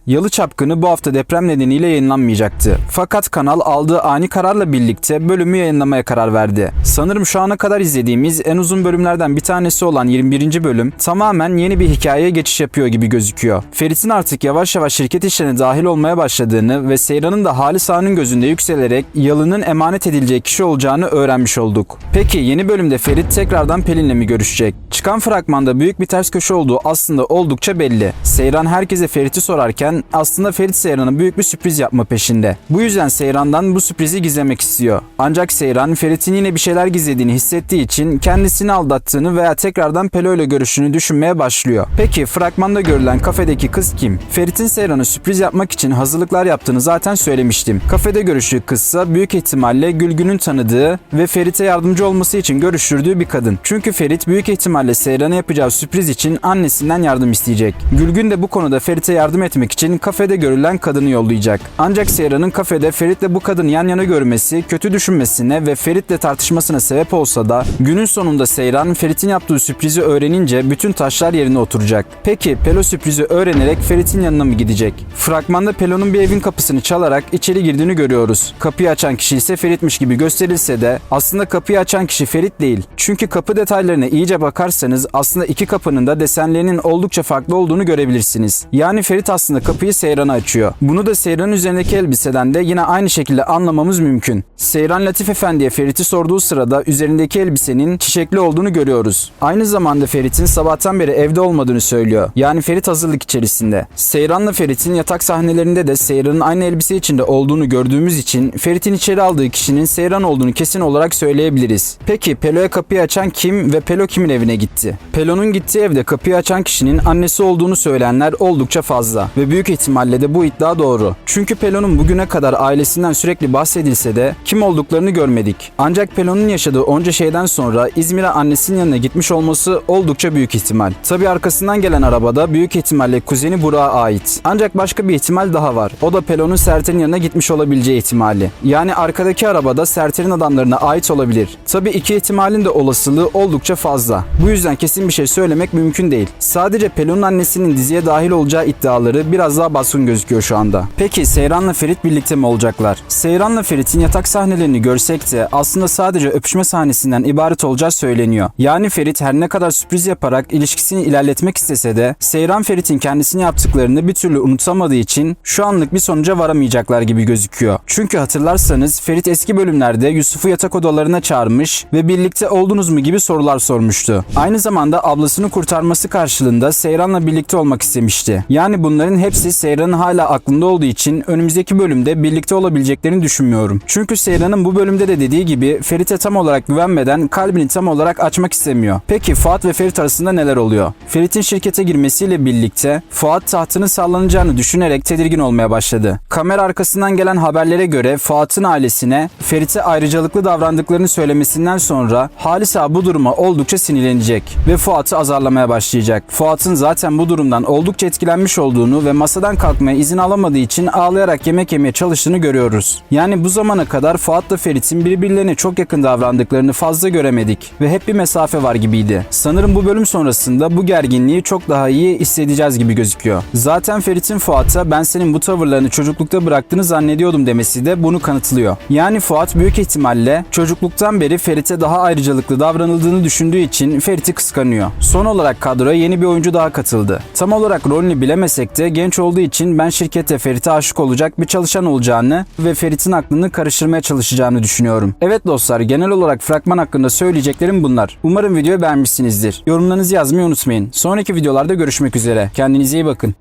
Yalı Çapkını bu hafta deprem nedeniyle yayınlanmayacaktı. Fakat kanal aldığı ani kararla birlikte bölümü yayınlamaya karar verdi. Sanırım şu ana kadar izlediğimiz en uzun bölümlerden bir tanesi olan 21. bölüm tamamen yeni bir hikayeye geçiş yapıyor gibi gözüküyor. Ferit'in artık yavaş yavaş şirket işlerine dahil olmaya başladığını ve Seyran'ın da Halis Ağa'nın gözünde yükselerek Yalı'nın emanet edileceği kişi olacağını öğrenmiş olduk. Peki yeni bölümde Ferit tekrardan Pelin'le mi görüşecek? Çıkan fragmanda büyük bir ters köşe olduğu aslında oldukça belli. Seyran herkese Ferit'i sorarken aslında Ferit Seyran'a büyük bir sürpriz yapma peşinde. Bu yüzden Seyran'dan bu sürprizi gizlemek istiyor. Ancak Seyran Ferit'in yine bir şeyler gizlediğini hissettiği için kendisini aldattığını veya tekrardan Pelo ile görüştüğünü düşünmeye başlıyor. Peki fragmanda görülen kafedeki kız kim? Ferit'in Seyran'a sürpriz yapmak için hazırlıklar yaptığını zaten söylemiştim. Kafede görüştüğü kızsa büyük ihtimalle Gülgün'ün tanıdığı ve Ferit'e yardımcı olması için görüştürdüğü bir kadın. Çünkü Ferit büyük ihtimalle Seyran'a yapacağı sürpriz için annesinden yardım isteyecek. Gülgün de bu konuda Ferit'e yardım etmek için kafede görülen kadını yollayacak. Ancak Seyran'ın kafede Ferit'le bu kadını yan yana görmesi kötü düşünmesine ve Ferit'le tartışmasına sebep olsa da günün sonunda Seyran Ferit'in yaptığı sürprizi öğrenince bütün taşlar yerine oturacak. Peki Pelo sürprizi öğrenerek Ferit'in yanına mı gidecek? Fragmanda Pelo'nun bir evin kapısını çalarak içeri girdiğini görüyoruz. Kapıyı açan kişi ise Ferit'miş gibi gösterilse de aslında kapıyı açan kişi Ferit değil. Çünkü kapı detaylarına iyice bakarsanız aslında iki kapının da desenlerinin oldukça farklı olduğunu görebilirsiniz. Yani Ferit aslında kapıyı Seyran'a açıyor. Bunu da Seyran'ın üzerindeki elbiseden de yine aynı şekilde anlamamız mümkün. Seyran Latif Efendi'ye Ferit'i sorduğu sırada üzerindeki elbisenin çiçekli olduğunu görüyoruz. Aynı zamanda Ferit'in sabahtan beri evde olmadığını söylüyor. Yani Ferit hazırlık içerisinde. Seyran'la Ferit'in yatak sahnelerinde de Seyran'ın aynı elbise içinde olduğunu gördüğümüz için Ferit'in içeri aldığı kişinin Seyran olduğunu kesin olarak söyleyebiliriz. Peki Pelo'ya kapıyı açan kim ve Pelo kimin evine gitti? Pelo'nun gittiği evde kapıyı açan kişinin annesi olduğunu söyleyenler oldukça fazla ve büyük ihtimalle de bu iddia doğru. Çünkü Pelo'nun bugüne kadar ailesinden sürekli bahsedilse de kim olduklarını görmedik. Ancak Pelo'nun yaşadığı onca şeyden sonra İzmir'e annesinin yanına gitmiş olması oldukça büyük ihtimal. Tabi arkasından gelen arabada büyük ihtimalle kuzeni Burak'a ait. Ancak başka bir ihtimal daha var. O da Pelo'nun Serter'in yanına gitmiş olabileceği ihtimali. Yani arkadaki arabada Serter'in adamlarına ait olabilir. Tabi iki ihtimalin de olasılığı oldukça fazla. Bu yüzden kesin bir şey söylemek mümkün değil. Sadece Pelo'nun annesinin diziye dahil olacağı iddiaları biraz daha baskın gözüküyor şu anda. Peki Seyran'la Ferit birlikte mi olacaklar? Seyran'la Ferit'in yatak sahnelerini görsek de aslında sadece öpüşme sahnesinden ibaret olacağı söyleniyor. Yani Ferit her ne kadar sürpriz yaparak ilişkisini ilerletmek istese de Seyran Ferit'in kendisine yaptıklarını bir türlü unutamadığı için şu anlık bir sonuca varamayacaklar gibi gözüküyor. Çünkü hatırlarsanız Ferit eski bölümlerde Yusuf'u yatak odalarına çağırmış ve birlikte oldunuz mu gibi sorular sormuştu. Aynı zamanda ablasını kurtarması karşılığında Seyran'la birlikte olmak istemişti. Yani bunların hepsi Seyran'ın hala aklında olduğu için önümüzdeki bölümde birlikte olabileceklerini düşünmüyorum. Çünkü Seyran'ın bu bölümde de dediği gibi Ferit'e tam olarak güvenmeden kalbini tam olarak açmak istemiyor. Peki Fuat ve Ferit arasında neler oluyor? Ferit'in şirkete girmesiyle birlikte Fuat tahtının sallanacağını düşünerek tedirgin olmaya başladı. Kamera arkasından gelen haberlere göre Fuat'ın ailesine Ferit'e ayrıcalıklı davrandıklarını söylemesinden sonra Halis Ağa bu duruma oldukça sinirlenecek ve Fuat'ı azarlamaya başlayacak. Fuat'ın zaten bu durumdan oldukça etkilenmiş olduğunu ve masadan kalkmaya izin alamadığı için ağlayarak yemek yemeye çalıştığını görüyoruz. Yani bu zamana kadar Fuat'la Ferit'in birbirlerine çok yakın davrandıklarını fazla göremedik ve hep bir mesafe var gibiydi. Sanırım bu bölüm sonrasında bu gerginliği çok daha iyi hissedeceğiz gibi gözüküyor. Zaten Ferit'in Fuat'a ben senin bu tavırlarını çocuklukta bıraktığını zannediyordum demesi de bunu kanıtlıyor. Yani Fuat büyük ihtimalle çocukluktan beri Ferit'e daha ayrıcalıklı davranıldığını düşündüğü için Ferit'i kıskanıyor. Son olarak kadroya yeni bir oyuncu daha katıldı. Tam olarak rolünü bilemesek de genç olduğu için ben şirkette Ferit'e aşık olacak bir çalışan olacağını ve Ferit'in aklını karıştırmaya çalışacağını düşünüyorum. Evet dostlar, genel olarak fragman hakkında söyleyeceklerim bunlar. Umarım videoyu beğenmişsinizdir. Yorumlarınızı yazmayı unutmayın. Sonraki videolarda görüşmek üzere. Kendinize iyi bakın.